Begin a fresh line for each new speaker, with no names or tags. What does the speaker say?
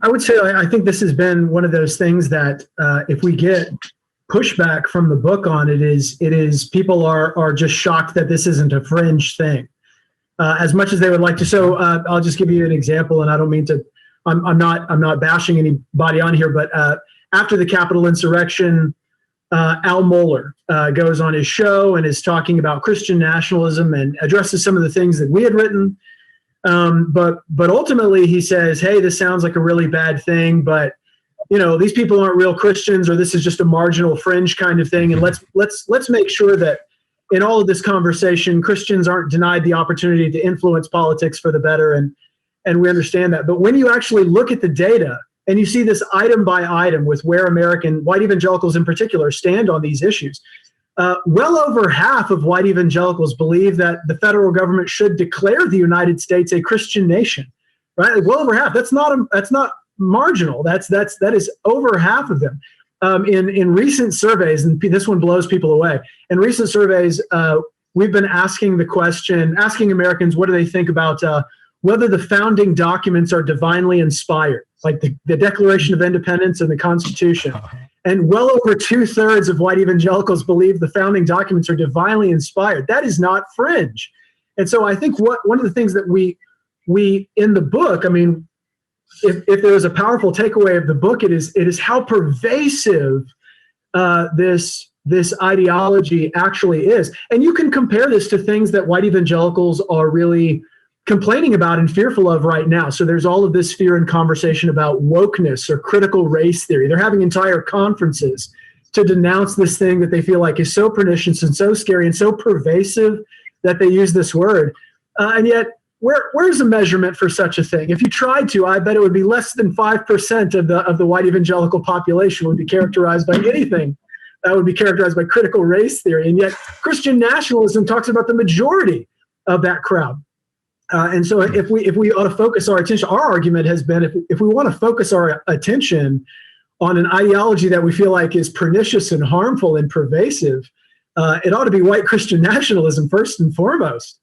I would say I think this has been one of those things that if we get pushback from the book on it, is people are just shocked that this isn't a fringe thing, as much as they would like to. So I'll just give you an example, and I don't mean to. I'm not bashing anybody on here, but after the Capitol insurrection, Al Mohler goes on his show and is talking about Christian nationalism and addresses some of the things that we had written. But ultimately he says, hey, this sounds like a really bad thing, but these people aren't real Christians, or this is just a marginal fringe kind of thing. And let's make sure that in all of this conversation, Christians aren't denied the opportunity to influence politics for the better. And we understand that. But when you actually look at the data and you see this item by item with where American white evangelicals in particular stand on these issues, well over half of white evangelicals believe that the federal government should declare the United States a Christian nation, right? Like, well over half. That's not marginal. That is over half of them. In recent surveys, and this one blows people away. In recent surveys, we've been asking Americans, what do they think about whether the founding documents are divinely inspired, like the Declaration of Independence and the Constitution. And well over 2/3 of white evangelicals believe the founding documents are divinely inspired. That is not fringe. And so I think one of the things that we in the book, I mean, if there is a powerful takeaway of the book, it is how pervasive this ideology actually is. And you can compare this to things that white evangelicals are really complaining about and fearful of right now. So there's all of this fear and conversation about wokeness or critical race theory. They're having entire conferences to denounce this thing that they feel like is so pernicious and so scary and so pervasive that they use this word. And yet, where's a measurement for such a thing? If you tried to, I bet it would be less than 5% of the white evangelical population would be characterized by anything that would be characterized by critical race theory. And yet, Christian nationalism talks about the majority of that crowd. And so if we ought to focus our attention, our argument has been if we want to focus our attention on an ideology that we feel like is pernicious and harmful and pervasive, it ought to be white Christian nationalism first and foremost.